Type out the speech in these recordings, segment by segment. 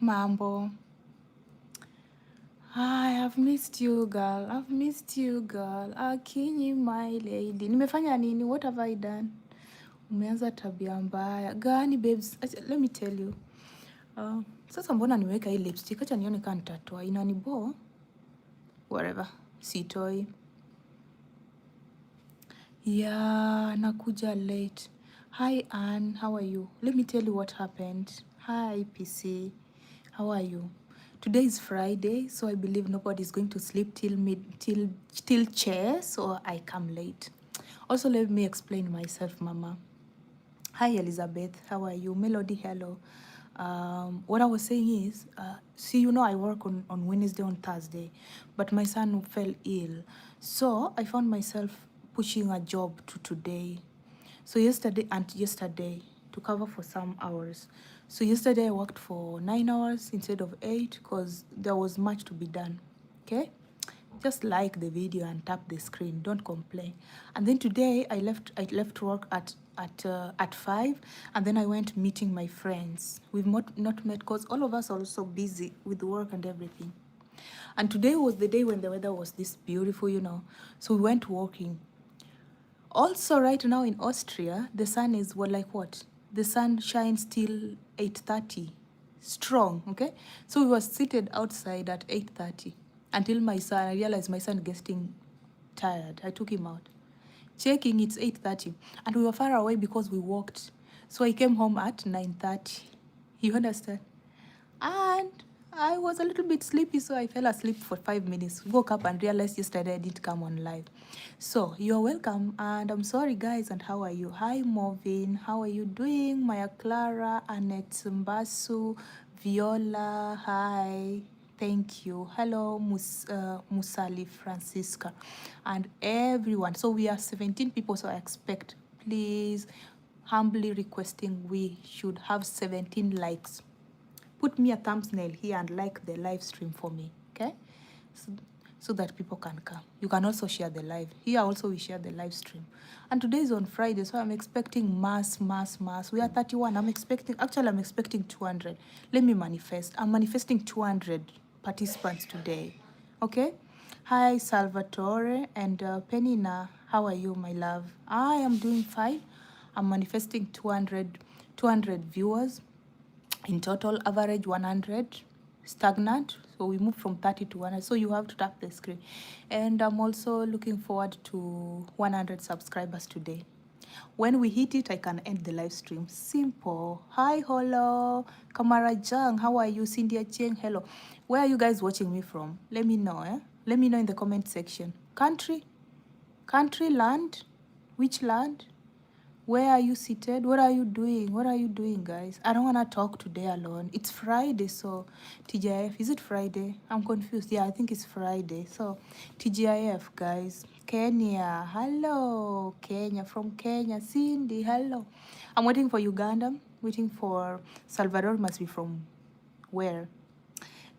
Mambo. I have missed you, girl. I've missed you, girl. Akinyi, my lady. Nimefanya nini? What have I done? Umeanza tabia mbaya. Gani, babes? Let me tell you. Sasa mbona niweka hii lipstick? Acha nione kama nitatoa. Inanibo? Whatever. Sitoi. Yeah, nakuja late. Hi, Anne. How are you? Let me tell you what happened. Hi, PC. How are you? Today is Friday, so I believe nobody is going to sleep till chair, so I come late. Also, let me explain myself, Mama. Hi, Elizabeth. How are you? Melody, hello. What I was saying is, see, you know, I work on Wednesday, on Thursday, but my son fell ill. So I found myself pushing a job to today. So yesterday to cover for some hours. So yesterday I worked for 9 hours instead of 8 because there was much to be done. Okay? Just like the video and tap the screen. Don't complain. And then today I left work at 5, and then I went meeting my friends. We've not met because all of us are also busy with work and everything. And today was the day when the weather was this beautiful, you know. So we went walking. Also, right now in Austria, the sun is what? The sun shines till 8:30, strong, okay? So we were seated outside at 8:30 until I realized my son getting tired. I took him out. Checking, it's 8:30. And we were far away because we walked. So I came home at 9:30. You understand? And I was a little bit sleepy, so I fell asleep for 5 minutes. Woke up and realized yesterday I didn't come on live. So you're welcome, and I'm sorry, guys. And how are you? Hi, Marvin. How are you doing? Maya Clara, Annette Mbasu, Viola. Hi. Thank you. Hello, Musali Francisca, and everyone. So we are 17 people, so I expect, please, humbly requesting, we should have 17 likes. Put me a thumbnail here and like the live stream for me, okay? So that people can come. You can also share the live. Here also we share the live stream. And today is on Friday, so I'm expecting mass. We are 31. I'm expecting 200. Let me manifest. I'm manifesting 200 participants today, okay? Hi, Salvatore and Penina. How are you, my love? I am doing fine. I'm manifesting 200 viewers. In total, average 100, stagnant. So we move from 30 to 100. So you have to tap the screen. And I'm also looking forward to 100 subscribers today. When we hit it, I can end the live stream. Simple. Hi, hello. Kamara Jang, how are you? Cindy Cheng, hello. Where are you guys watching me from? Let me know, eh? Let me know in the comment section. Country, land, which land? Where are you seated? What are you doing? What are you doing, guys? I don't want to talk today alone. It's Friday, so TGIF. Is it Friday? I'm confused. Yeah, I think it's Friday. So TGIF, guys. Kenya. Hello. Kenya. From Kenya. Cindy. Hello. I'm waiting for Uganda. Waiting for Salvador. Must be from where?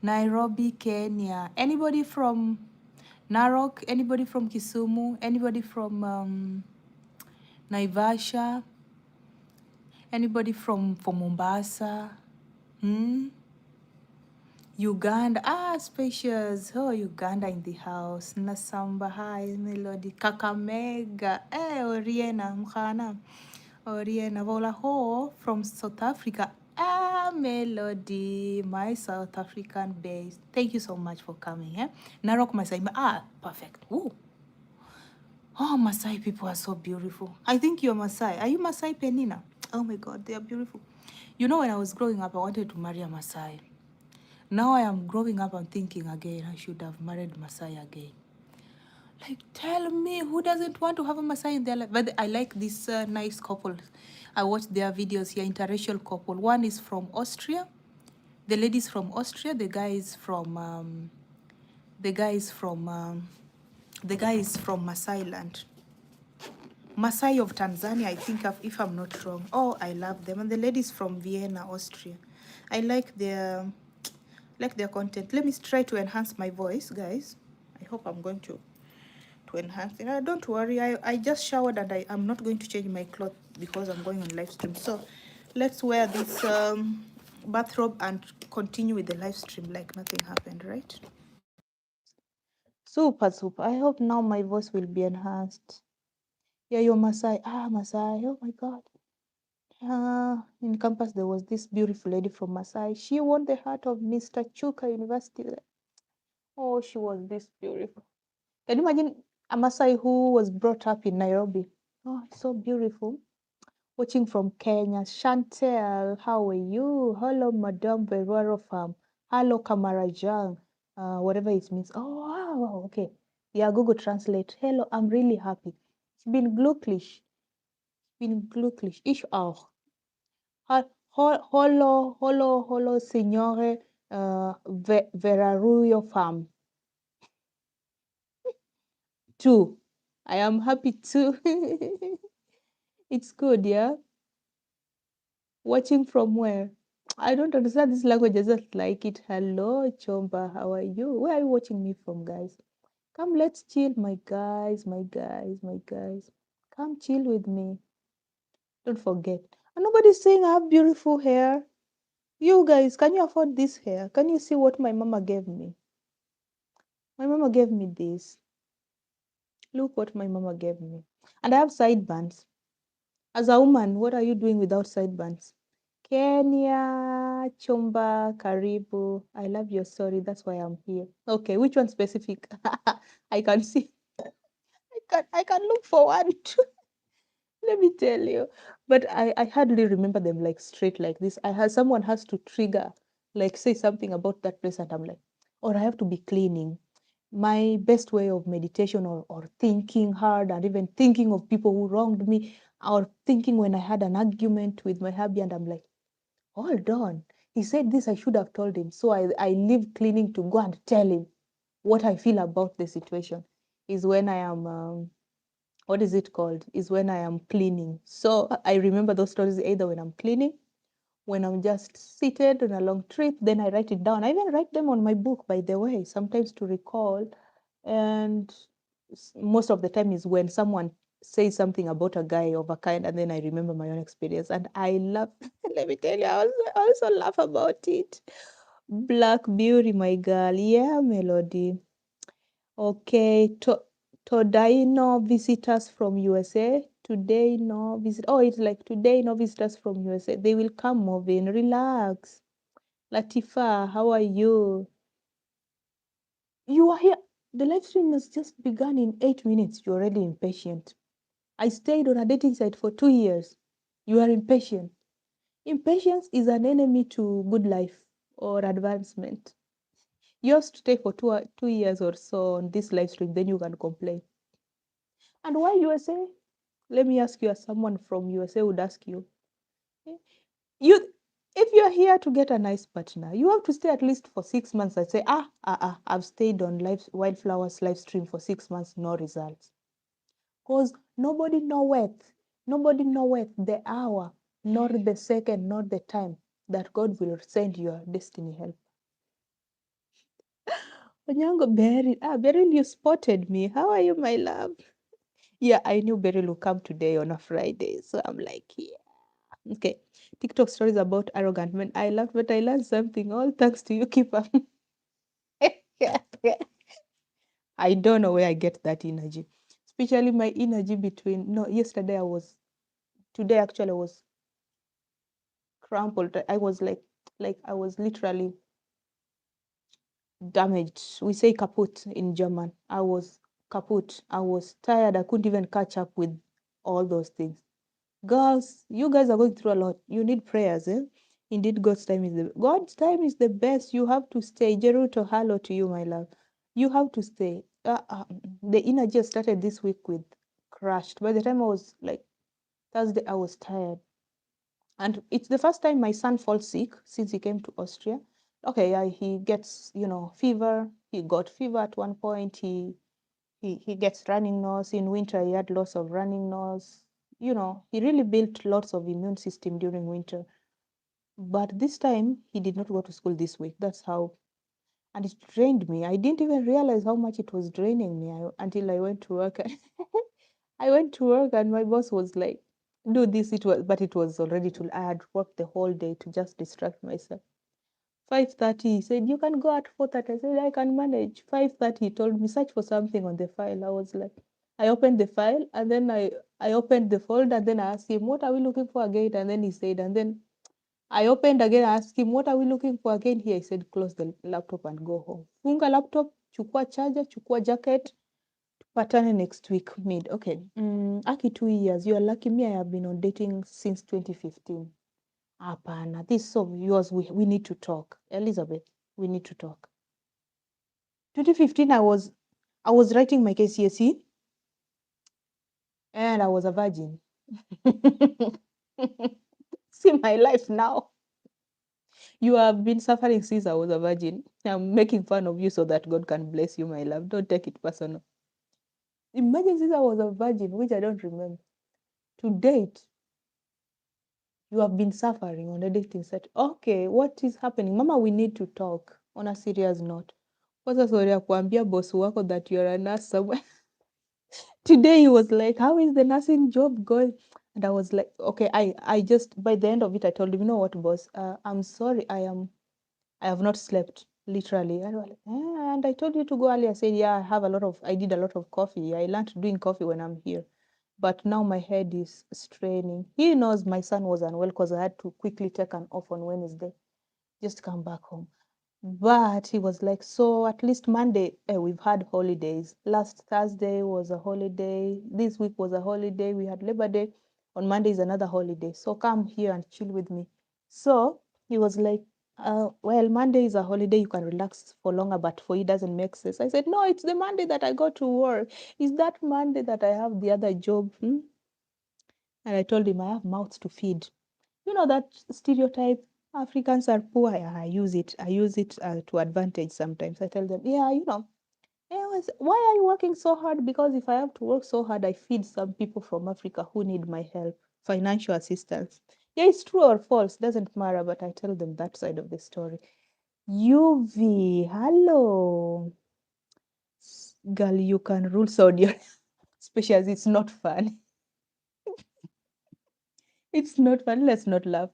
Nairobi, Kenya. Anybody from Narok? Anybody from Kisumu? Anybody from Naivasha? Anybody from Mombasa? Uganda. Spacious. Oh, Uganda in the house. Nasamba. Hi, Melody. Kakamega. Oriena. Mkhana. Oriena. Vola ho from South Africa. Melody. My South African base. Thank you so much for coming. Narok Masai. Perfect. Ooh. Oh, Maasai people are so beautiful. I think you're Maasai. Are you Maasai, Penina? Oh my God, they are beautiful. You know, when I was growing up, I wanted to marry a Maasai. Now I am growing up, I'm thinking again, I should have married Maasai again. Like, tell me, who doesn't want to have a Maasai in their life? But I like this nice couple. I watched their videos here, interracial couple. One is from Austria. The lady's from Austria. The guy is from Maasai land. Maasai of Tanzania, I think, if I'm not wrong. Oh, I love them. And the ladies from Vienna, Austria. I like their content. Let me try to enhance my voice, guys. I hope I'm going to enhance it. Don't worry, I just showered and I'm not going to change my clothes because I'm going on live stream. So let's wear this bathrobe and continue with the live stream like nothing happened, right? Super, super. I hope now my voice will be enhanced. Yeah, you're Masai. Ah, Masai. Oh my God. In campus, there was this beautiful lady from Masai. She won the heart of Mr. Chuka University. Oh, she was this beautiful. Can you imagine a Masai who was brought up in Nairobi? Oh, so beautiful. Watching from Kenya. Chantel, how are you? Hello, Madame Veruaro Farm. Hello, Kamarajang. Whatever it means. Oh, wow, okay. Yeah, Google Translate. Hello, I'm really happy. Ich bin glücklich. Ich bin glücklich. Ich auch. Holo, Signore Veraruyo Farm. Too. I am happy too. It's good, yeah? Watching from where? I don't understand this language. I just like it. Hello, Chomba. How are you? Where are you watching me from, guys? Come, let's chill, my guys, my guys, my guys. Come chill with me. Don't forget. And nobody's saying I have beautiful hair. You guys, can you afford this hair? Can you see what my mama gave me? My mama gave me this. Look what my mama gave me. And I have sideburns. As a woman, what are you doing without sideburns? Kenya, Chumba, Karibu. I love your story. That's why I'm here. Okay, which one specific? I can see. I can look for one too. Let me tell you. But I hardly remember them like straight like this. I had someone has to trigger, like say something about that place, and I'm like, or I have to be cleaning. My best way of meditation or thinking hard and even thinking of people who wronged me or thinking when I had an argument with my hubby and I'm like, hold on. He said this, I should have told him. So I leave cleaning to go and tell him what I feel about the situation. Is when I am, what is it called? Is when I am cleaning. So I remember those stories either when I'm cleaning, when I'm just seated on a long trip, then I write it down. I even write them on my book, by the way, sometimes to recall. And most of the time is when someone says something about a guy of a kind, and then I remember my own experience. And I love, let me tell you, I also laugh about it. Black Beauty, my girl. Yeah, Melody. Okay. Today, no visitors from USA. Today, no visit. Oh, it's like today, no visitors from USA. They will come, Movin. Relax. Latifa, how are you? You are here. The live stream has just begun in 8 minutes. You're already impatient. I stayed on a dating site for 2 years. You are impatient. Impatience is an enemy to good life or advancement. You have to stay for 2 years or so on this live stream, then you can complain. And why USA? Let me ask you, as someone from USA would ask you, eh, you if you're here to get a nice partner, you have to stay at least for 6 months and say, I've stayed on Wildflowers live stream for 6 months, no results. Because nobody knoweth the hour, nor the second, nor the time that God will send your destiny help. Onyango Beryl, you spotted me. How are you, my love? Yeah, I knew Beryl will come today on a Friday. So I'm like, yeah. Okay. TikTok stories about arrogant men. I laughed, but I learned something. All thanks to you, keep up. I don't know where I get that energy. Especially my energy between, no, today actually I was crumpled. I was like I was literally damaged. We say kaput in German. I was kaput. I was tired. I couldn't even catch up with all those things. Girls, you guys are going through a lot. You need prayers, eh? Indeed, God's time is the best. You have to stay. Jeruto, hello to you, my love. You have to stay. The energy I started this week with crashed. By the time I was like Thursday, I was tired. And it's the first time my son falls sick since he came to Austria. Okay, yeah, he gets, fever. He got fever at one point. He gets running nose. In winter, he had lots of running nose. He really built lots of immune system during winter. But this time, he did not go to school this week. That's how, and it drained me. I didn't even realize how much it was draining me until I went to work. I went to work and my boss was like, do this. But it was already too. I had worked the whole day to just distract myself. 5:30, he said, you can go at 4:30. I said, I can manage. 5:30, he told me, search for something on the file. I was like, I opened the file and then I opened the folder and then I asked him, what are we looking for again? And then he said, and then I opened again, I asked him, what are we looking for again here? He said, close the laptop and go home. Funga laptop, chukua charger, chukua jacket, tupatane next week mid. Okay, Aki 2 years. You are lucky. Me, I have been on dating since 2015. Hapana, this is so yours. We need to talk. Elizabeth, we need to talk. 2015, I was writing my KCSE and I was a virgin. See my life now. You have been suffering since I was a virgin. I'm making fun of you so that God can bless you, my love. Don't take it personal. Imagine since I was a virgin, which I don't remember. To date, you have been suffering on a dating set. Okay, what is happening? Mama, we need to talk on a serious note. Kwanza sorry ya kuambia boss wako that you're a nurse somewhere. Today he was like, how is the nursing job going? And I was like, okay, I just, by the end of it, I told him, you know what, boss, I'm sorry, I have not slept, literally. And, like, and I told you to go earlier. I said, yeah, I did a lot of coffee. I learned doing coffee when I'm here. But now my head is straining. He knows my son was unwell because I had to quickly take an off on Wednesday, just come back home. But he was like, so at least Monday, we've had holidays. Last Thursday was a holiday. This week was a holiday. We had Labor Day. On Monday is another holiday. So come here and chill with me. So he was like, well, Monday is a holiday. You can relax for longer, but for you, it doesn't make sense. I said, no, it's the Monday that I go to work. It's that Monday that I have the other job. And I told him, I have mouths to feed. You know that stereotype, Africans are poor. Yeah, I use it. I use it to advantage sometimes. I tell them, yeah, anyways, why are you working so hard? Because if I have to work so hard, I feed some people from Africa who need my help, financial assistance. Yeah, it's true or false, doesn't matter, but I tell them that side of the story. UV, hello. Girl, you can rule Saudi, especially as it's not fun. It's not fun. Let's not laugh.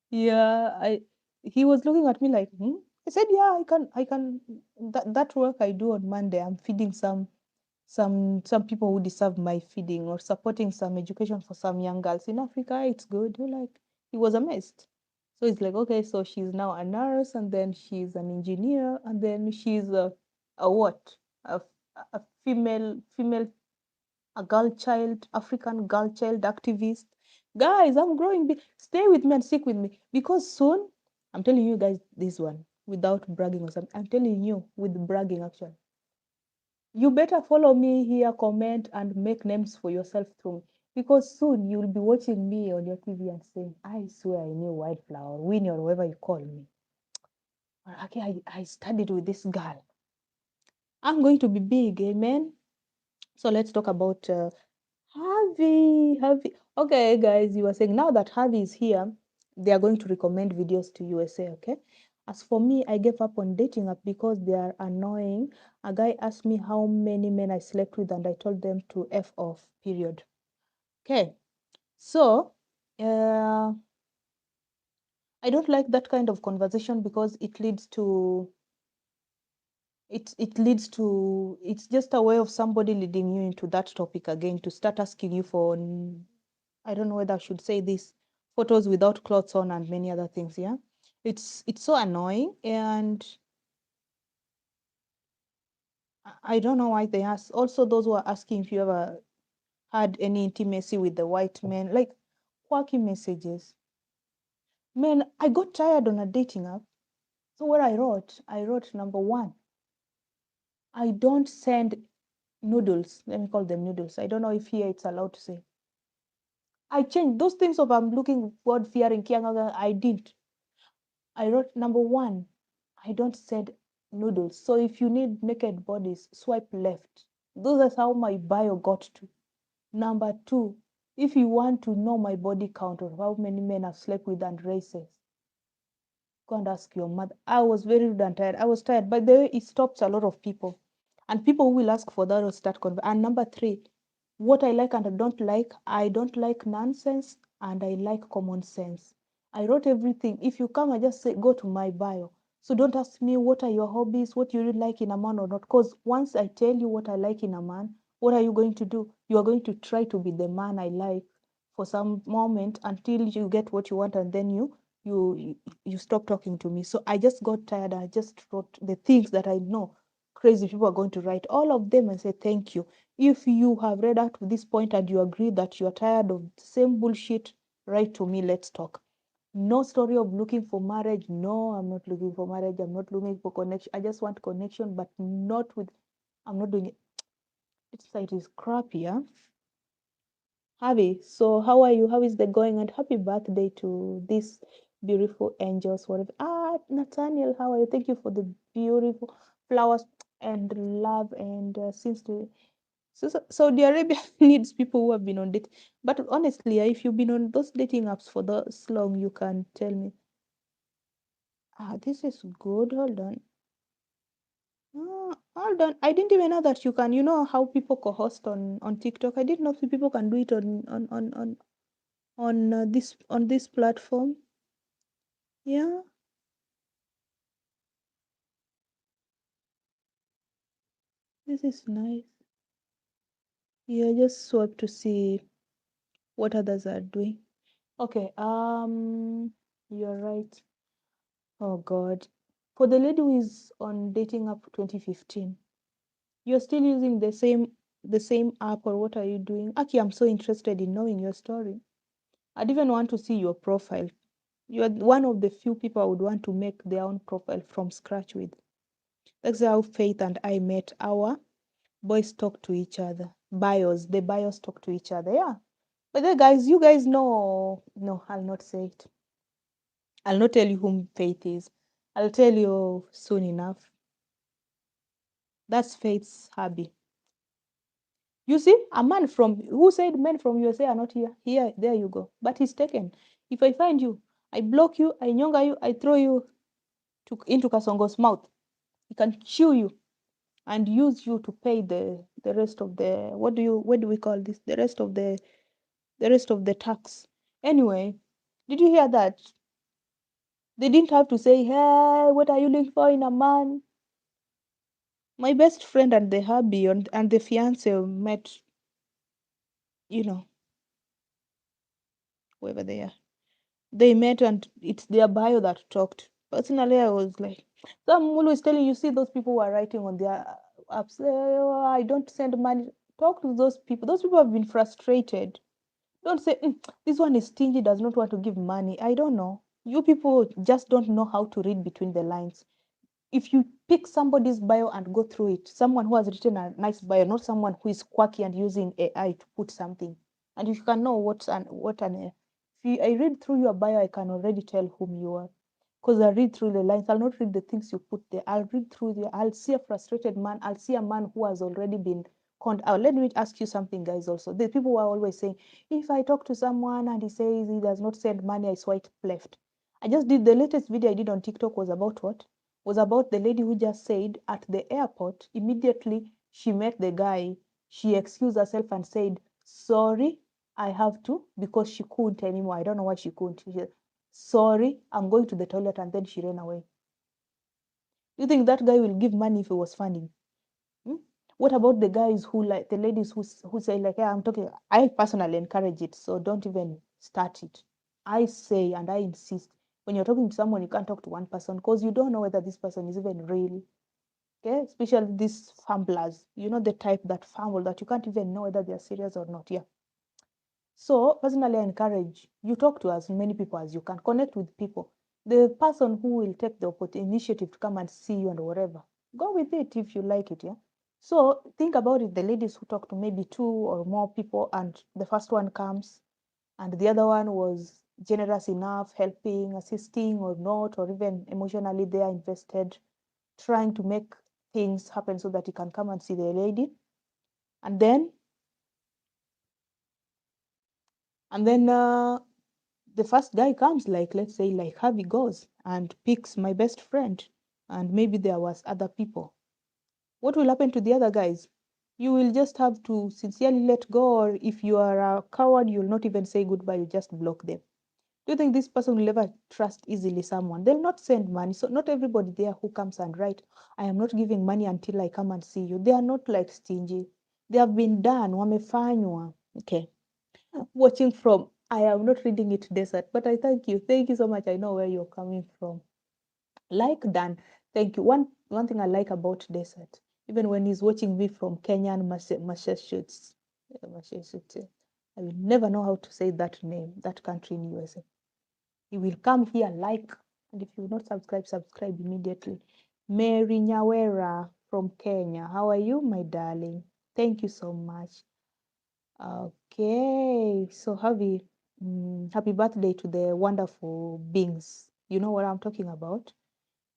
Yeah, he was looking at me like, hmm? I said, yeah, I can that work I do on Monday, I'm feeding some people who deserve my feeding or supporting some education for some young girls in Africa. It's good. You're like, he was amazed. So it's like, okay, so she's now a nurse and then she's an engineer and then she's a what? A female a girl child, African girl child activist. Guys, I'm growing big. Stay with me and stick with me because soon, I'm telling you guys this one without bragging or something. I'm telling you with bragging actually. You better follow me here, comment, and make names for yourself through because soon you'll be watching me on your TV and saying, I swear I knew Wildflower, Winnie, or whoever you call me. Okay, I studied with this girl. I'm going to be big, amen. So let's talk about Harvey. Okay, guys, you were saying now that Harvey is here, they are going to recommend videos to USA, okay? As for me, I gave up on dating app because they are annoying. A guy asked me how many men I slept with, and I told them to F off, period. Okay, so I don't like that kind of conversation because it's just a way of somebody leading you into that topic again to start asking you for I don't know whether I should say this, photos without clothes on and many other things, yeah? It's so annoying and I don't know why they ask. Also, those who are asking if you ever had any intimacy with the white men, like quirky messages. Man, I got tired on a dating app. So what I wrote number one, I don't send noodles. Let me call them noodles. I don't know if here it's allowed to say. I changed those things of I'm looking God fearing kiangaga. I didn't. I wrote number one, I don't send noodles. So if you need naked bodies, swipe left. Those is how my bio got to. Number two, if you want to know my body count or how many men I've slept with and races, go and ask your mother. I was very rude and tired. I was tired. But the way it stops a lot of people. And people who will ask for that will start. And number three, what I like and I don't like. I don't like nonsense and I like common sense. I wrote everything. If you come, I just say, go to my bio. So don't ask me what are your hobbies, what you really like in a man or not. Because once I tell you what I like in a man, what are you going to do? You are going to try to be the man I like for some moment until you get what you want, and then you you stop talking to me. So I just got tired. I just wrote the things that I know crazy people are going to write, all of them, and say thank you. If you have read up to this point and you agree that you are tired of the same bullshit, write to me, let's talk. No story of looking for marriage. No, I'm not looking for marriage. I'm not looking for connection. I just want connection, but not with, I'm not doing it. This site is crappy, yeah? Javi, so how are you? How is the going? And happy birthday to this beautiful angels, whatever. Ah, Nathaniel, how are you? Thank you for the beautiful flowers and love. And since the Saudi Arabia needs people who have been on date. But honestly, if you've been on those dating apps for this long, you can tell me. Ah, this is good. Hold on. Ah, hold on. I didn't even know that you can. You know how people co-host on TikTok. I didn't know if people can do it on this platform. Yeah, this is nice. Yeah, just swipe to see what others are doing. Okay, you're right. Oh God. For the lady who is on dating app 2015, you're still using the same app, or what are you doing? Aki, I'm so interested in knowing your story. I'd even want to see your profile. You're one of the few people I would want to make their own profile from scratch with. That's how Faith and I met. Our boys talk to each other. The bios talk to each other. Yeah. But then, guys, you guys know. No, I'll not say it. I'll not tell you whom Faith is. I'll tell you soon enough. That's Faith's hubby. You see, a man from who said men from USA are not here. Here, there you go. But he's taken. If I find you, I block you, I nyonga you, I throw you into Kasongo's mouth. He can chew you and use you to pay the rest of the what do we call this? The rest of the tax. Anyway, did you hear that? They didn't have to say, hey, what are you looking for in a man? My best friend and the hubby and the fiance met, you know, whoever they are. They met and it's their bio that talked. Personally, I was like, so I'm always telling you, see those people who are writing on their apps, oh, I don't send money. Talk to those people. Those people have been frustrated. Don't say, this one is stingy, does not want to give money. I don't know. You people just don't know how to read between the lines. If you pick somebody's bio and go through it, someone who has written a nice bio, not someone who is quirky and using AI to put something, and if you can know if I read through your bio, I can already tell whom you are, because I read through the lines. I'll not read the things you put there. I'll read through I'll see a frustrated man. I'll see a man who has already been conned out. Let me ask you something, guys. Also, the people who are always saying, if I talk to someone and he says he does not send money, I swipe left. I just did the latest video I did on TikTok was about what? Was about the lady who just said at the airport, immediately she met the guy, she excused herself and said, sorry, I have to, because she couldn't anymore. I don't know why she couldn't. She said, sorry, I'm going to the toilet, and then she ran away. You think that guy will give money if it was funny? Hmm? What about the guys who like the ladies who say like, yeah, I'm talking. I personally encourage it, so don't even start it. I say and I insist, when you're talking to someone, you can't talk to one person because you don't know whether this person is even real. Okay, especially these fumblers. You know the type that fumble that you can't even know whether they're serious or not. Yeah. So personally, I encourage you talk to as many people as you can. Connect with people. The person who will take the initiative to come and see you and whatever, go with it if you like it. Yeah. So think about it. The ladies who talk to maybe two or more people, and the first one comes, and the other one was generous enough, helping, assisting, or not, or even emotionally they are invested, trying to make things happen so that you can come and see the lady. And then, and then the first guy comes, like let's say, like Harvey goes and picks my best friend, and maybe there was other people. What will happen to the other guys? You will just have to sincerely let go, or if you are a coward, you'll not even say goodbye, you just block them. Do you think this person will ever trust easily someone? They'll not send money. So not everybody there who comes and write, I am not giving money until I come and see you. They are not like stingy. They have been done. Wamefanywa. Okay. Watching from, I am not reading it desert, but I thank you. Thank you so much. I know where you're coming from. Like Dan, thank you. One thing I like about desert, even when he's watching me from Kenya and Massachusetts, Massachusetts, I will never know how to say that name, that country in USA. He will come here, like, and if you not subscribe, subscribe immediately. Mary Nyawera from Kenya, how are you, my darling? Thank you so much. Okay, so happy birthday to the wonderful beings. You know what I'm talking about?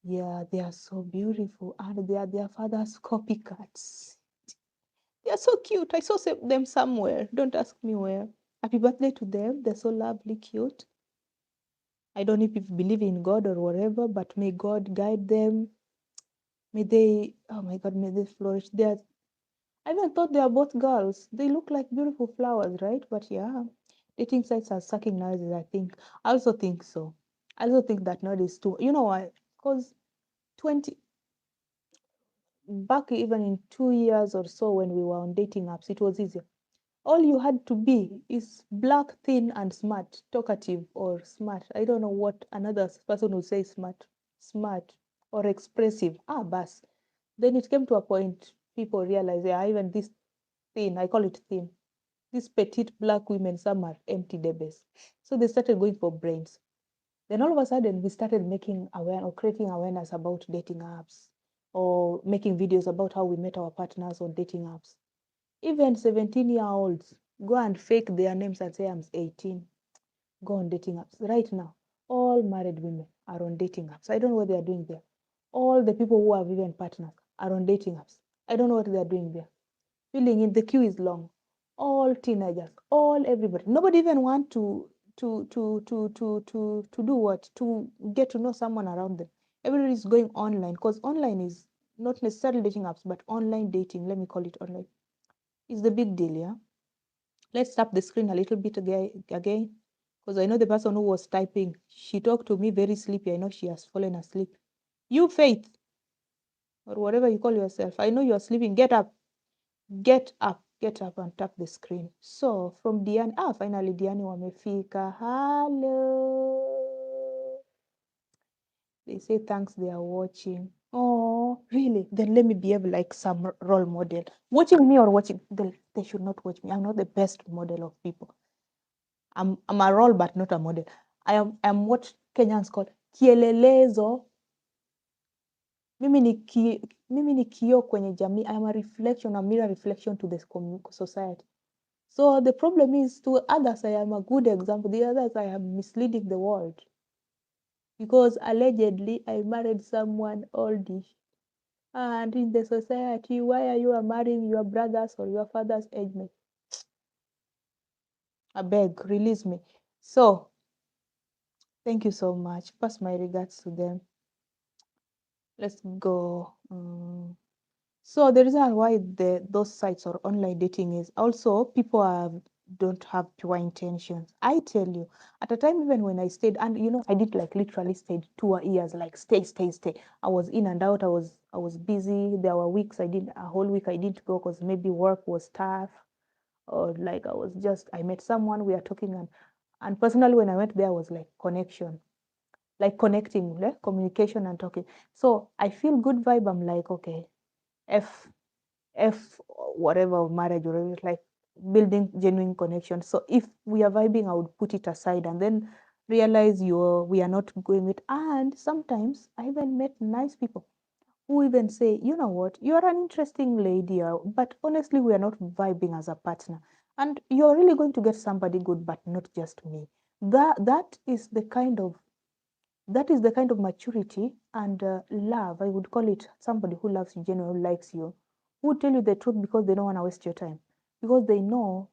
Yeah, they are so beautiful, and they are their father's copycats. They are so cute. I saw them somewhere. Don't ask me where. Happy birthday to them. They're so lovely, cute. I don't know if you believe in God or whatever, but may God guide them. May they, oh my God, may they flourish. I even thought they are both girls. They look like beautiful flowers, right? But yeah, dating sites are sucking nowadays, I think. I also think so. I also think that nowadays too. You know why? Because 20, back even in 2 years or so when we were on dating apps, it was easier. All you had to be is black, thin, and smart, talkative or smart. I don't know what another person would say smart or expressive. Bas. Then it came to a point people realized, yeah, even this thin, I call it thin, these petite black women, some are empty debes. So they started going for brains. Then all of a sudden, we started making aware or creating awareness about dating apps or making videos about how we met our partners on dating apps. Even 17-year-olds go and fake their names and say I'm 18. Go on dating apps. Right now, all married women are on dating apps. I don't know what they are doing there. All the people who have even partners are on dating apps. I don't know what they are doing there. Filling in, the queue is long. All teenagers, all everybody. Nobody even want to do what? To get to know someone around them. Everybody is going online because online is not necessarily dating apps, but online dating. Let me call it online. Is the big deal, yeah? Let's tap the screen a little bit again, because I know the person who was typing, she talked to me very sleepy. I know she has fallen asleep. You, Faith, or whatever you call yourself, I know you are sleeping. Get up, get up, get up and tap the screen. So from Diani, finally Diani wamefika. Hello. They say thanks, they are watching. Oh, really? Then let me behave like some role model. Watching me or watching, they should not watch me. I'm not the best model of people. I'm a role but not a model. I'm what Kenyans call kielelezo. Mimi ni kioo kwenye jamii. I am a reflection, a mirror reflection to the society. So the problem is, to others I am a good example. The others I am misleading the world. Because allegedly I married someone oldish. And in the society, why are you marrying your brother's or your father's age mate? I beg, release me. So thank you so much. Pass my regards to them. Let's go. So the reason why those sites or online dating is also people don't have pure intentions. I tell you, at a time even when I stayed, and I did like literally stayed 2 years, like stay, stay, stay. I was in and out. I was busy. There were weeks a whole week I didn't go because maybe work was tough, or like I met someone, we are talking, and personally when I went there was like connection, like connecting, like communication and talking. So I feel good vibe. I'm like, okay, F F whatever of marriage, or like building genuine connection. So if we are vibing, I would put it aside and then realize we are not going with. And sometimes I even met nice people who even say, you know what, you're an interesting lady, but honestly, we are not vibing as a partner. And you're really going to get somebody good, but not just me. That is the kind of maturity and love. I would call it somebody who loves you, genuinely likes you, who tell you the truth because they don't want to waste your time. Because they know,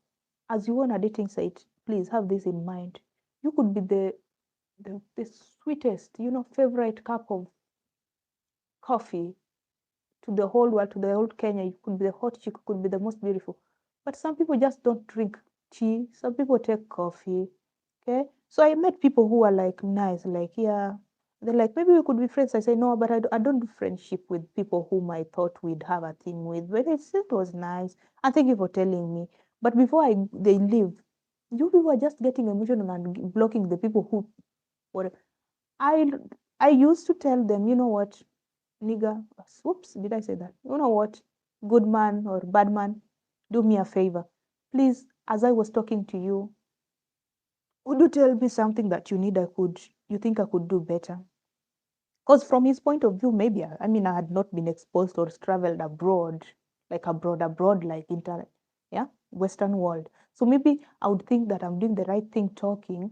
as you on a dating site, please have this in mind. You could be the sweetest, favorite cup of coffee to the whole world, to the whole Kenya. You could be the hot chick, you could be the most beautiful. But some people just don't drink tea. Some people take coffee. Okay. So I met people who are like nice, like, yeah. They're like, maybe we could be friends. I say, no, but I don't do friendship with people whom I thought we'd have a thing with. But it was nice. And thank you for telling me. But before they leave, you people are just getting emotional and blocking the people who, what I I used to tell them, you know what, nigga, whoops, did I say that? You know what, good man or bad man, do me a favor. Please, as I was talking to you, would you tell me something that you think I could do better? Because from his point of view, maybe, I mean, I had not been exposed or traveled abroad, like abroad, like internet, yeah, Western world. So maybe I would think that I'm doing the right thing talking,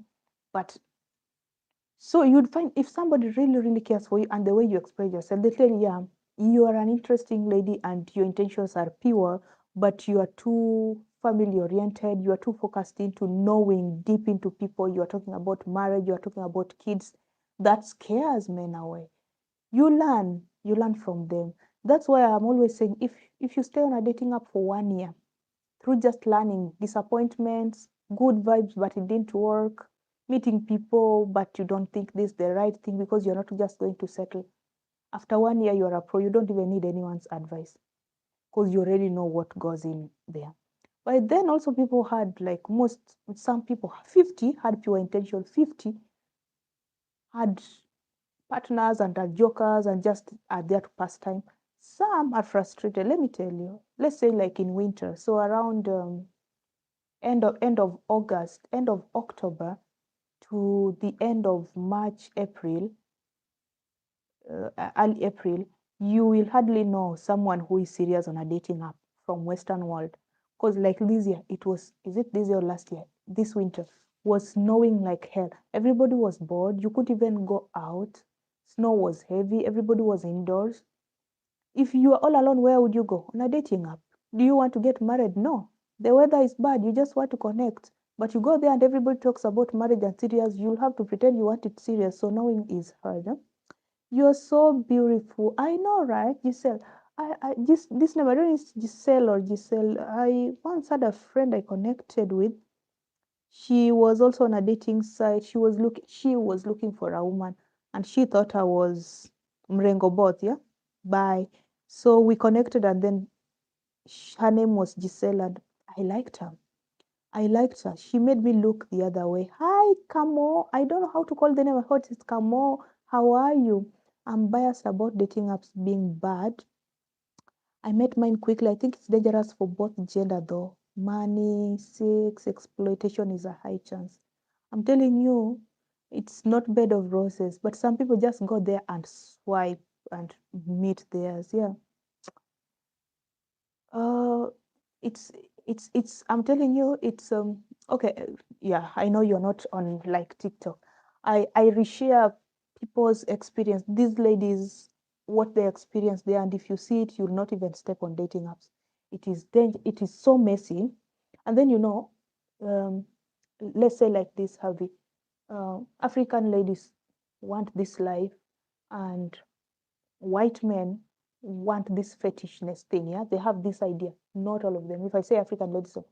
but so you'd find if somebody really, really cares for you and the way you express yourself, they tell you, yeah, you are an interesting lady and your intentions are pure, but you are too family oriented, you are too focused into knowing deep into people, you are talking about marriage, you are talking about kids. That scares men away. You learn from them. That's why I'm always saying if you stay on a dating app for 1 year, through just learning disappointments, good vibes, but it didn't work, meeting people, but you don't think this is the right thing because you're not just going to settle. After 1 year, you're a pro. You don't even need anyone's advice because you already know what goes in there. But then also people had like some people, 50 had pure intention, 50 had partners and are jokers and just are there to pass time. Some are frustrated. Let me tell you. Let's say like in winter, so around end of August, end of October to the end of March, April, early April, you will hardly know someone who is serious on a dating app from Western world. Because like this year, is it this year or last year? This winter was snowing like hell. Everybody was bored. You couldn't even go out. Snow was heavy. Everybody was indoors. If you are all alone, where would you go? On a dating app. Do you want to get married? No. The weather is bad. You just want to connect. But you go there and everybody talks about marriage and serious. You'll have to pretend you want it serious. So knowing is hard. Huh? You're so beautiful. I know, right, Giselle? This name, I don't know if it's Giselle or Giselle. I once had a friend I connected with. She was also on a dating site. She was looking for a woman and she thought I was Mrengo Both, yeah? Bye. So we connected and then her name was Giselle and I liked her. I liked her. She made me look the other way. Hi, Kamo. I don't know how to call the name. I thought it's Kamo. How are you? I'm biased about dating apps being bad. I met mine quickly. I think it's dangerous for both gender though. Money, sex, exploitation is a high chance. I'm telling you, it's not bed of roses, but some people just go there and swipe and meet theirs. Yeah. Uh, it's I'm telling you, it's okay, yeah, I know you're not on like TikTok. I reshare people's experience, these ladies, what they experience there, and if you see it, you'll not even step on dating apps. It is so messy. And then um, let's say like this, Harvey, African ladies want this life, and white men want this fetishness thing. Yeah, they have this idea. Not all of them. If I say African ladies, so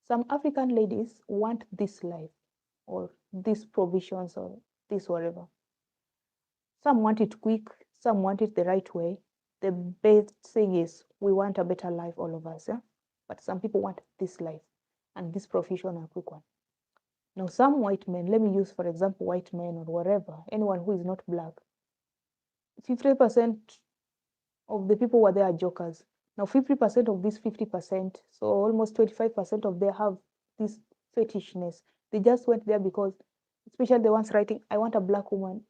some African ladies want this life or these provisions or this whatever. Some want it quick, some want it the right way. The best thing is we want a better life, all of us. Yeah, but some people want this life and this profession a quick one. Now, some white men, let me use for example white men or whatever, anyone who is not black, 50% of the people were there are jokers. Now, 50% of this 50%, so almost 25% of them have this fetishness. They just went there because, especially the ones writing, I want a black woman.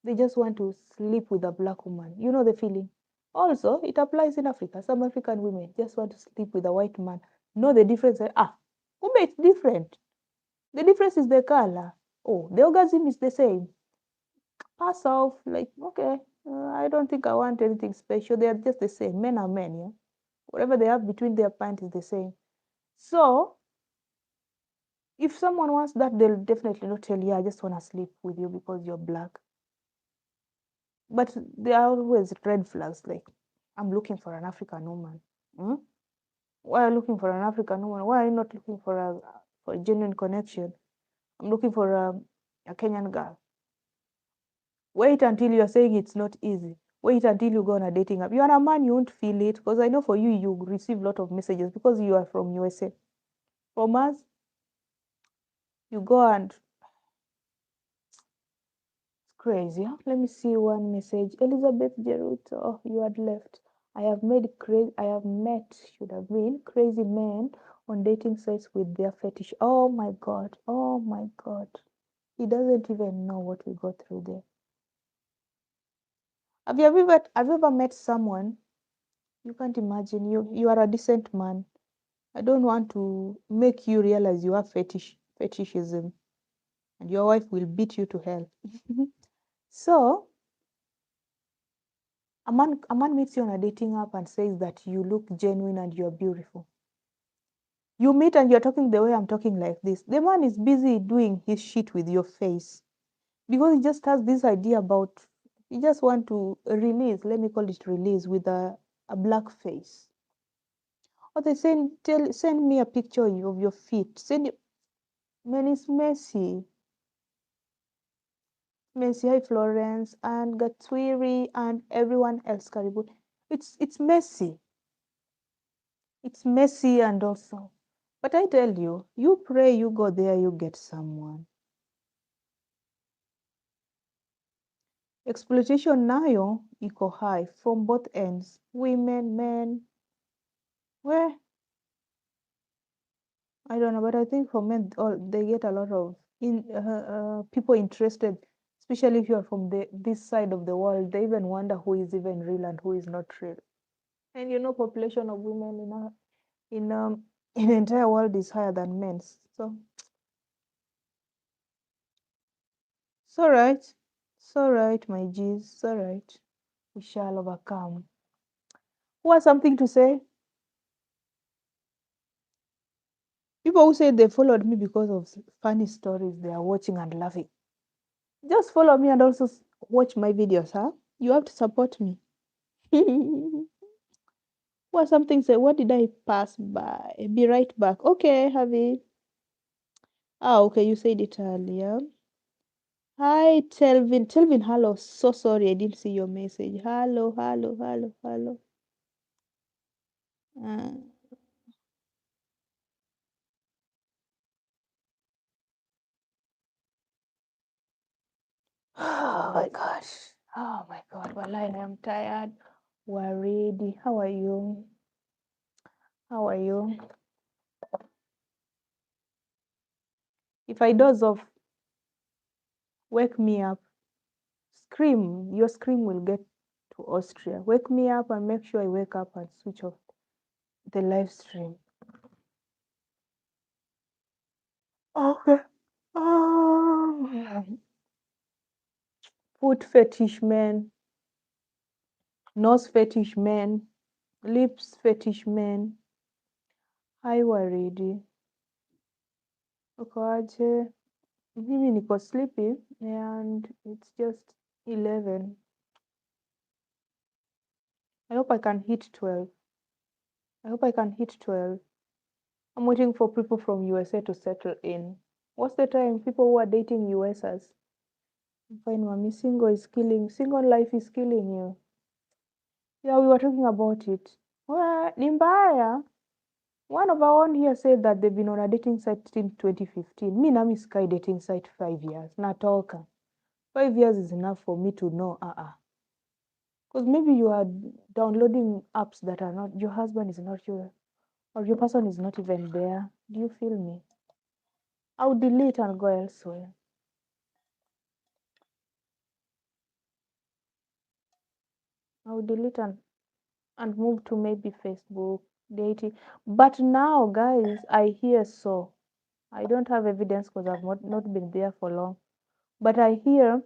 They just want to sleep with a black woman. You know the feeling. Also, it applies in Africa. Some African women just want to sleep with a white man. Know the difference? It's different. The difference is the color. Oh, the orgasm is the same. Pass off, like, okay, I don't think I want anything special. They are just the same. Men are men, yeah. Whatever they have between their pants is the same. So if someone wants that, they'll definitely not tell you, I just want to sleep with you because you're black. But there are always red flags, like, I'm looking for an African woman. Hmm? Why are you looking for an African woman? Why are you not looking for a genuine connection? I'm looking for a Kenyan girl. Wait until you're saying it's not easy. Wait until you go on a dating app. You're a man, you won't feel it. Because I know for you, you receive a lot of messages because you are from USA. From us, you go and it's crazy. Huh? Let me see one message. Elizabeth Jerut, oh, you had left. I have met, should have been, crazy men on dating sites with their fetish. Oh my God. Oh my God. He doesn't even know what we go through there. Have you ever met someone you can't imagine? You are a decent man. I don't want to make you realize you have fetishism, and your wife will beat you to hell. So a man meets you on a dating app and says that you look genuine and you're beautiful. You meet and you're talking the way I'm talking like this. The man is busy doing his shit with your face because he just has this idea about he just want to release, let me call it release, with a black face. Or they send me a picture of your feet. Man, it's messy. Messy, hi Florence and Gatswiri and everyone else, Karibu. It's messy. It's messy and also. But I tell you, you pray, you go there, you get someone. Exploitation nayo iko high from both ends. Women, men. Where? I don't know, but I think for men, they get a lot of people interested, especially if you're from this side of the world. They even wonder who is even real and who is not real. And population of women in in the entire world is higher than men's. So it's all right. It's all right, my G's. It's all right. We shall overcome. Who has something to say? People who say they followed me because of funny stories they are watching and laughing. Just follow me and also watch my videos, huh? You have to support me. What something say? What did I pass by? Be right back. Okay, Harvey. Ah, okay, you said it earlier. Hi, Telvin. Telvin, hello. So sorry I didn't see your message. Hello, hello, hello, hello. Uh, oh my gosh. Oh my God. Wallahi, I am tired. Worried. How are you? How are you? If I doze off, wake me up. Scream. Your scream will get to Austria. Wake me up and make sure I wake up and switch off the live stream. Okay. Foot fetish men, nose fetish men, lips fetish men. Hi Waridi. Uko aje? Mimi niko sleepy and it's just 11. I hope I can hit 12. I hope I can hit 12. I'm waiting for people from USA to settle in. What's the time? People who are dating USers. Fine, mommy. Single life is killing you. Yeah, we were talking about it. Well, ni mbaya. One of our own here said that they've been on a dating site since 2015. Me nami sky dating site 5 years. Natoka. 5 years is enough for me to know. Because maybe you are downloading apps that are not, your husband is not your, or your person is not even there. Do you feel me? I'll delete and go elsewhere. I'll delete and move to maybe Facebook, dating. But now, guys, I hear so. I don't have evidence because I've not been there for long. But I hear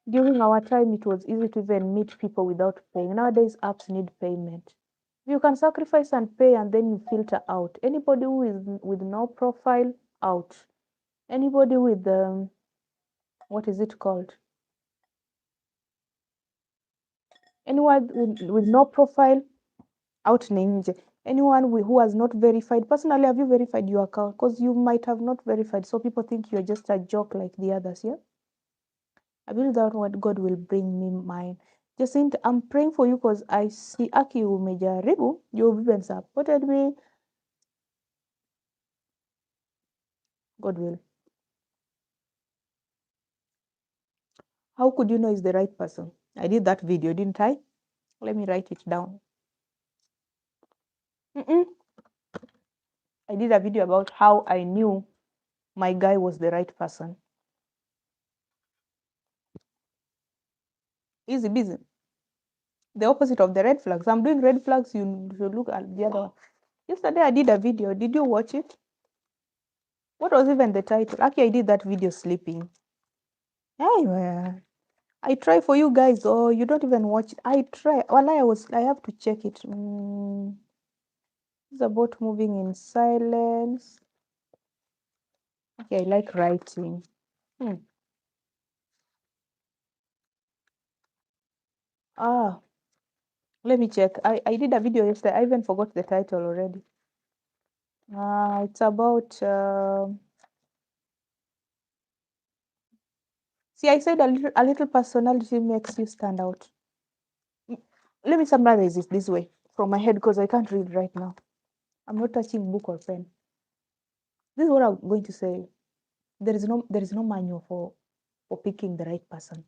during our time it was easy to even meet people without paying. Nowadays, apps need payment. You can sacrifice and pay, and then you filter out anybody who is with no profile out. Anybody with what is it called? Anyone with no profile out ni nje. Anyone who has not verified, personally, have you verified your account? Because you might have not verified, so people think you're just a joke like the others, yeah? I believe that what God will bring me mine. Jacinta, I'm praying for you because I see Aki umejaribu, you've even supported me. God will. How could you know he's the right person? I did that video, didn't I? Let me write it down. I did a video about how I knew my guy was the right person. Easy busy. The opposite of the red flags. I'm doing red flags, you should look at the other one. Yesterday I did a video. Did you watch it? What was even the title? Actually, I did that video sleeping. Anyway, I try for you guys, or you don't even watch it. I try. Well, I have to check it. It's about moving in silence. Okay, I like writing. Let me check. I did a video yesterday. I even forgot the title already. It's about see, I said a little personality makes you stand out. Let me summarize it this way from my head because I can't read right now. I'm not touching book or pen. This is what I'm going to say. There is no manual for picking the right person.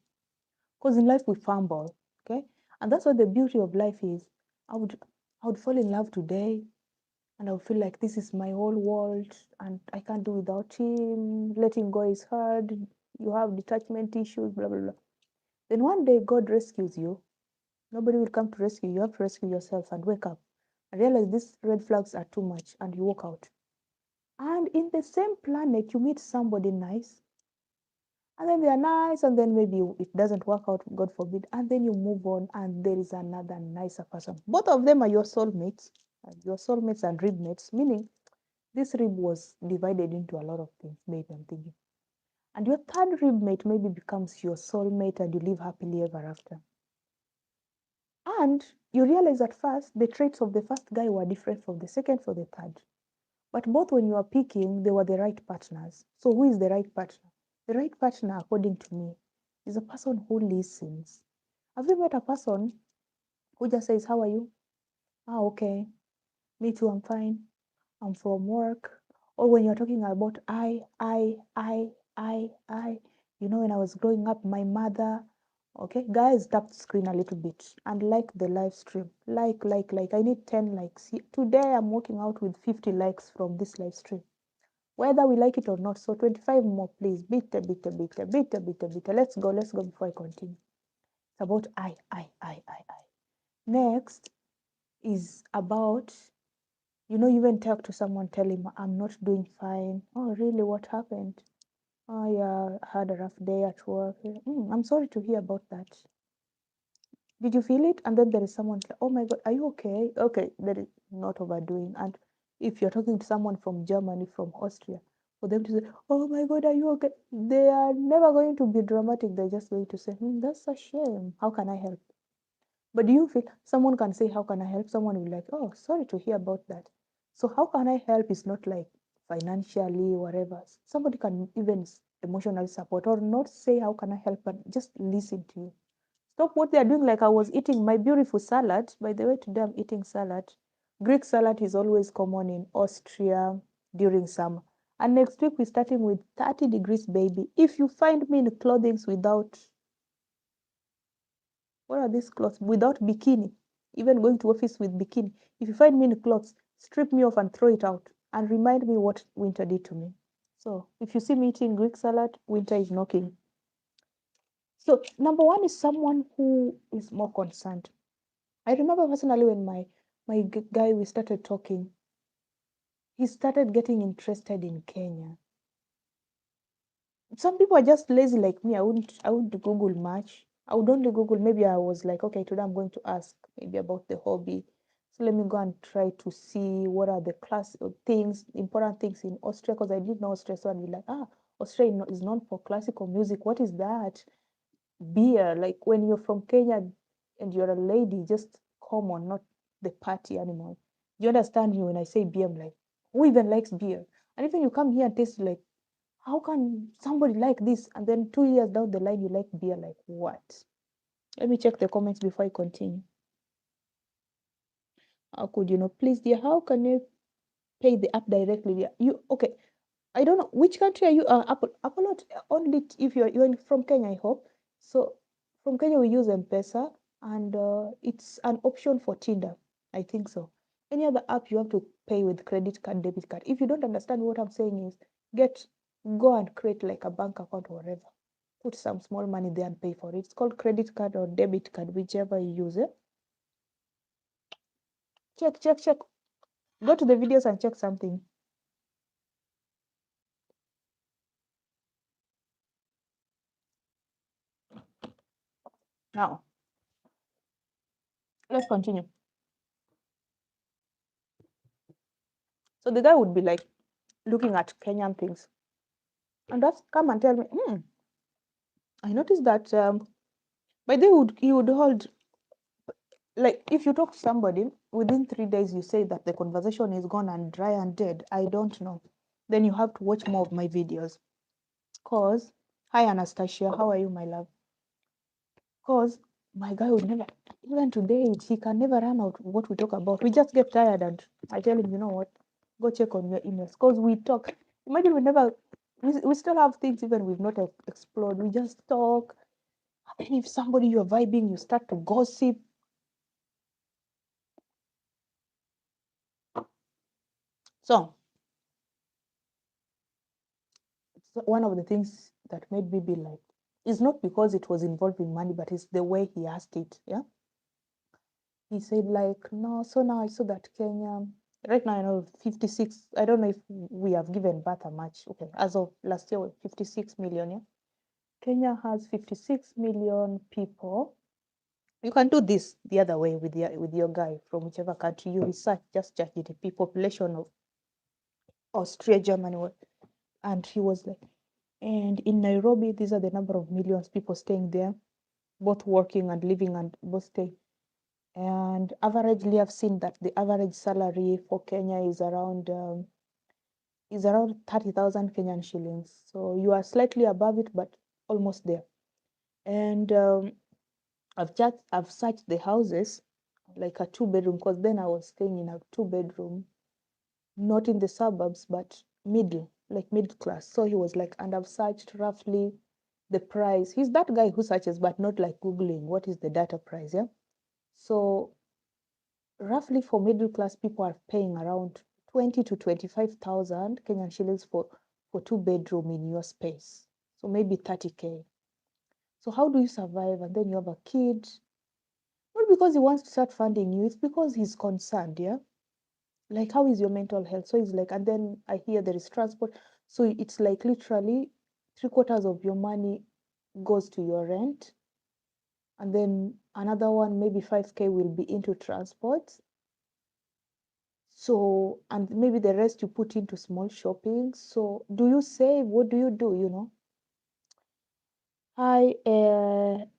Because in life we fumble, okay? And that's what the beauty of life is. I would fall in love today and I would feel like this is my whole world and I can't do without him. Letting go is hard. You have detachment issues, blah blah blah. Then one day God rescues you. Nobody will come to rescue you. You have to rescue yourself and wake up and realize these red flags are too much and you walk out. And in the same planet, you meet somebody nice, and then they are nice, and then maybe it doesn't work out, God forbid, and then you move on, and there is another nicer person. Both of them are your soulmates and rib mates, meaning this rib was divided into a lot of things, maybe I'm thinking. And your third rib mate maybe becomes your soulmate, and you live happily ever after. And you realize at first the traits of the first guy were different from the second, for the third. But both when you are picking, they were the right partners. So who is the right partner? The right partner, according to me, is a person who listens. Have you met a person who just says, "How are you?" "Ah, okay. Me too, I'm fine. I'm from work." Or when you're talking about I, when I was growing up, my mother. Okay, guys, tap the screen a little bit and like the live stream. Like. I need 10 likes. Today, I'm walking out with 50 likes from this live stream. Whether we like it or not. So 25 more, please. Bitter. Let's go before I continue. It's about I. Next is about, you even talk to someone, tell him, "I'm not doing fine." "Oh, really? What happened?" "Oh, yeah, I had a rough day at work." "I'm sorry to hear about that. Did you feel it?" And then there is someone like, "Oh my God, are you okay?" Okay, that is not overdoing. And if you're talking to someone from Germany, from Austria, for them to say, "Oh my God, are you okay?" They are never going to be dramatic. They're just going to say, "That's a shame. How can I help?" But do you feel someone can say, "How can I help?" Someone will be like, "Oh, sorry to hear about that." So how can I help is not like financially, whatever. Somebody can even emotionally support or not say, "How can I help?" but just listen to you. Stop what they are doing. Like I was eating my beautiful salad. By the way, today I'm eating salad. Greek salad is always common in Austria during summer. And next week we're starting with 30 degrees, baby. If you find me in clothing without, what are these clothes? Without bikini, even going to office with bikini. If you find me in clothes, strip me off and throw it out and remind me what winter did to me. So if you see me eating Greek salad, winter is knocking. So number one is someone who is more concerned. I remember personally when my guy, we started talking, he started getting interested in Kenya. Some people are just lazy like me. I wouldn't Google much. I would only Google, maybe I was like, okay, today I'm going to ask maybe about the hobby. So let me go and try to see what are the class things, important things in Austria, because I didn't know Austria. So I'd be like, Austria is known for classical music. What is that? Beer. Like when you're from Kenya and you're a lady, just common, not the party animal. You understand me when I say beer? I'm like, who even likes beer? And even you come here and taste like, how can somebody like this? And then 2 years down the line, you like beer? Like what? Let me check the comments before I continue. How could you know? Please, dear, how can you pay the app directly? Yeah, you okay? I don't know which country are you. Apple not only if you're from Kenya, I hope. So from Kenya we use M-Pesa, and it's an option for Tinder. I think so. Any other app you have to pay with credit card, debit card. If you don't understand what I'm saying is, get go and create like a bank account or whatever. Put some small money there and pay for it. It's called credit card or debit card, whichever you use it. Check, check, check. Go to the videos and check something. Now, let's continue. So the guy would be like looking at Kenyan things and just come and tell me, I noticed that by the way, he would hold, like, if you talk to somebody within 3 days, you say that the conversation is gone and dry and dead. I don't know. Then you have to watch more of my videos. Cause, hi Anastasia, how are you, my love? Cause my guy would never, even today, he can never run out what we talk about. We just get tired and I tell him, you know what? Go check on your emails. Cause we talk. Imagine we still have things even we've not explored. We just talk. And if somebody you're vibing, you start to gossip. So one of the things that made me be like, is not because it was involving money, but it's the way he asked it. Yeah. He said like, no, so now I saw that Kenya, right now I know 56, I don't know if we have given birth a much. Okay, as of last year, 56 million, yeah? Kenya has 56 million people. You can do this the other way with your guy from whichever country you research, just ChatGPT population of Austria, Germany, and he was like, and in Nairobi, these are the number of millions people staying there, both working and living and both staying. And averagely, I've seen that the average salary for Kenya is around 30,000 Kenyan shillings. So you are slightly above it, but almost there. And I've searched the houses, like a 2 bedroom, because then I was staying in a 2 bedroom, not in the suburbs, but middle, like middle class. So he was like, and I've searched roughly the price. He's that guy who searches, but not like Googling what is the data price, yeah? So roughly for middle class people are paying around 20 to 25,000 Kenyan shillings for 2 bedroom in your space. So maybe 30K. So how do you survive? And then you have a kid. Not because he wants to start funding you, it's because he's concerned, yeah? Like, how is your mental health? So he's like, and then I hear there is transport. So it's like literally 3/4 of your money goes to your rent. And then another one, maybe 5K will be into transport. So, and maybe the rest you put into small shopping. So, do you save? What do you do? Hi, and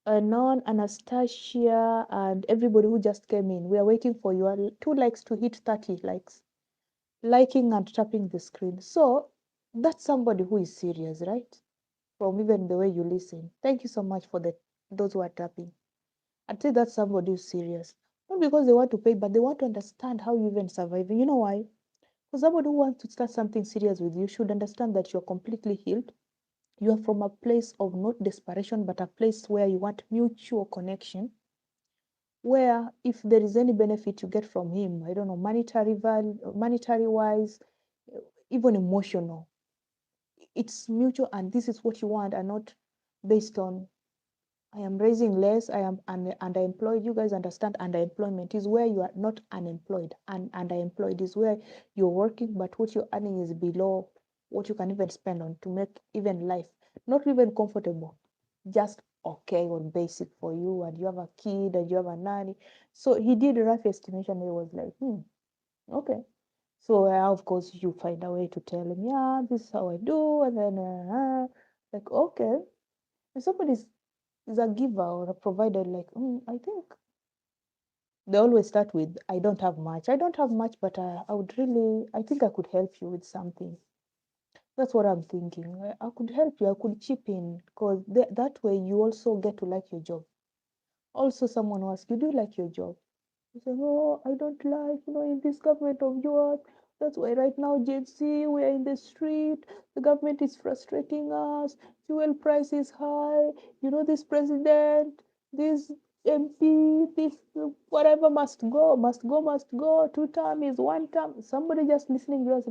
non Anastasia, and everybody who just came in. We are waiting for your 2 likes to hit 30 likes, liking and tapping the screen. So, that's somebody who is serious, right? From even the way you listen. Thank you so much for those who are tapping. I'd say that's somebody who's serious. Not because they want to pay, but they want to understand how you even survive. You know why? For somebody who wants to start something serious with you, should understand that you're completely healed. You are from a place of not desperation, but a place where you want mutual connection. Where if there is any benefit you get from him, I don't know, monetary value, monetary wise, even emotional, it's mutual, and this is what you want, and not based on I am raising less, I am underemployed. You guys understand underemployment is where you are not unemployed. And underemployed is where you're working, but what you're earning is below what you can even spend on to make even life not even comfortable, just okay or basic for you. And you have a kid and you have a nanny. So he did a rough estimation. He was like, okay. So of course you find a way to tell him, yeah, this is how I do, and then like okay. If somebody's is a giver or a provider, like, I think They always start with, I don't have much. I don't have much, but I think I could help you with something. That's what I'm thinking. I could help you. I could chip in because that way you also get to like your job. Also, someone will ask you, do you like your job? You say, oh, I don't like, in this government of yours. That's why right now, Gen Z, we are in the street. The government is frustrating us. Fuel price is high. This president, this MP, this whatever must go, must go, must go. 2 term is 1 term. Somebody just listening to us.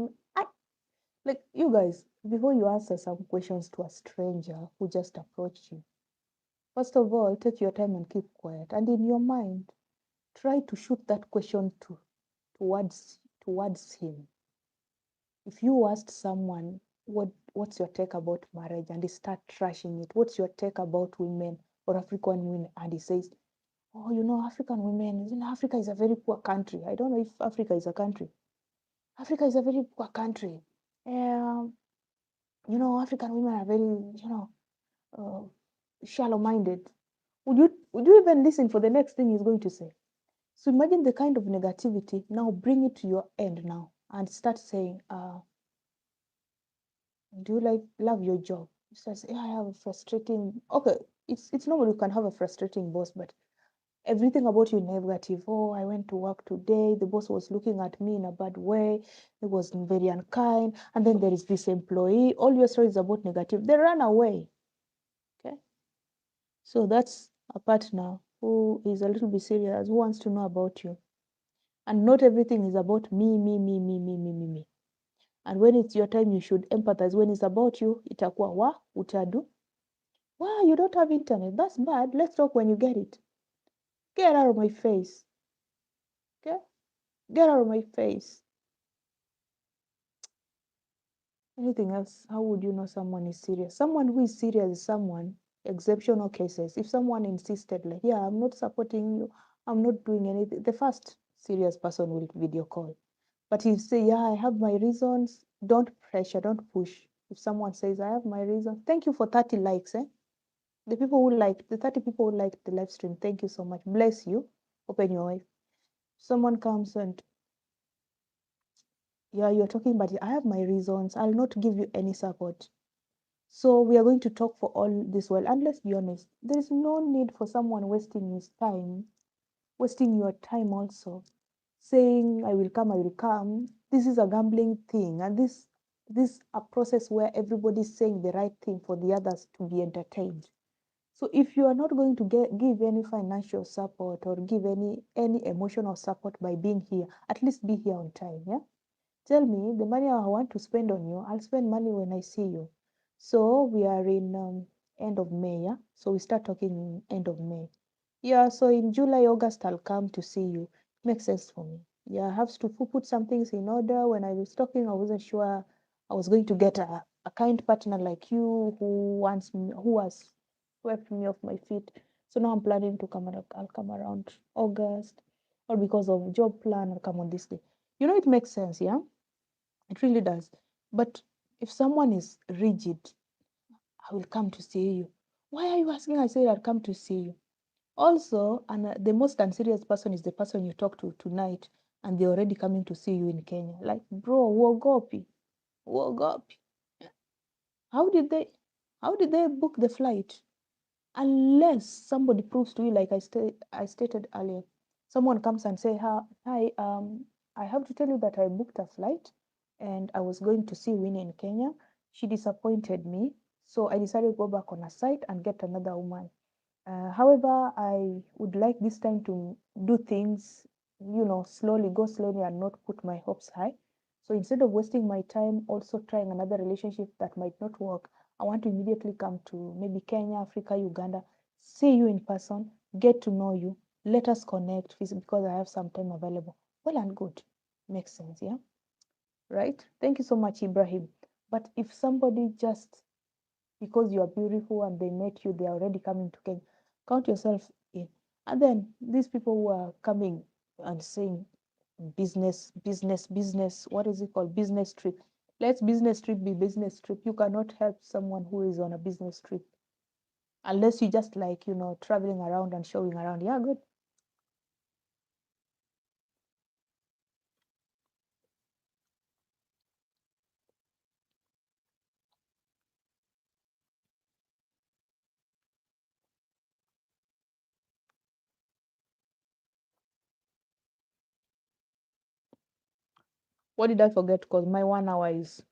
Like, you guys, before you answer some questions to a stranger who just approached you, first of all, take your time and keep quiet. And in your mind, try to shoot that question towards him. If you asked someone, what's your take about marriage, and they start trashing it, what's your take about women or African women, and he says, oh, African women, Africa is a very poor country. I don't know if Africa is a country. Africa is a very poor country. Um, African women are very, uh, shallow-minded. Would you even listen for the next thing he's going to say? So imagine the kind of negativity. Now bring it to your end now and start saying, do you love your job? You start saying, yeah, I have a frustrating. Okay, it's normal you can have a frustrating boss, but everything about you negative. Oh, I went to work today. The boss was looking at me in a bad way. He was very unkind. And then there is this employee. All your stories about negative. They run away. Okay. So that's a partner who is a little bit serious, who wants to know about you. And not everything is about me, me, me, me, me, me, me, me. And when it's your time, you should empathize. When it's about you, itakuwa wa utadu. Wow, you don't have internet. That's bad. Let's talk when you get it. Get out of my face. Okay? Get out of my face. Anything else? How would you know someone is serious? Someone who is serious is someone, exceptional cases. If someone insisted, like, yeah, I'm not supporting you, I'm not doing anything, the first serious person will video call. But if you say, yeah, I have my reasons, don't pressure, don't push. If someone says, I have my reasons, thank you for 30 likes. The 30 people who liked the live stream, thank you so much. Bless you. Open your eyes. Someone comes and, yeah, you're talking, but I have my reasons. I'll not give you any support. So we are going to talk for all this while. And let's be honest, there is no need for someone wasting his time, wasting your time also, saying, I will come. This is a gambling thing. And this a process where everybody's saying the right thing for the others to be entertained. So if you are not going to give any financial support or give any emotional support by being here, at least be here on time. Yeah. Tell me the money I want to spend on you. I'll spend money when I see you. So we are in end of May. Yeah. So we start talking in end of May. Yeah. So in July, August, I'll come to see you. Makes sense for me. Yeah. I have to put some things in order. When I was talking, I wasn't sure I was going to get a kind partner like you who wants me, who has swept me off my feet. So now I'm planning to come. I'll come around August, or because of job plan, I'll come on this day. It makes sense. Yeah. It really does. But if someone is rigid, I will come to see you. Why are you asking? I said I'll come to see you. Also, and the most unserious person is the person you talk to tonight, and they're already coming to see you in Kenya. Like, bro, wogopi, wogopi. How did they, how did they book the flight? Unless somebody proves to you, like I stated earlier, someone comes and say, hi, I have to tell you that I booked a flight and I was going to see Winnie in Kenya. She disappointed me, so I decided to go back on a site and get another woman. However, I would like this time to do things, slowly, go slowly and not put my hopes high. So instead of wasting my time also trying another relationship that might not work, I want to immediately come to maybe Kenya, Africa, Uganda, see you in person, get to know you, let us connect because I have some time available. Well and good. Makes sense, yeah? Right? Thank you so much, Ibrahim. But if somebody just because you are beautiful and they met you, they are already coming to Kenya. Count yourself in. And then these people who are coming and saying business, business, business, what is it called? Business trip. Let's business trip be business trip. You cannot help someone who is on a business trip unless you just like, traveling around and showing around. Yeah, good. What did I forget? Because my 1 hour is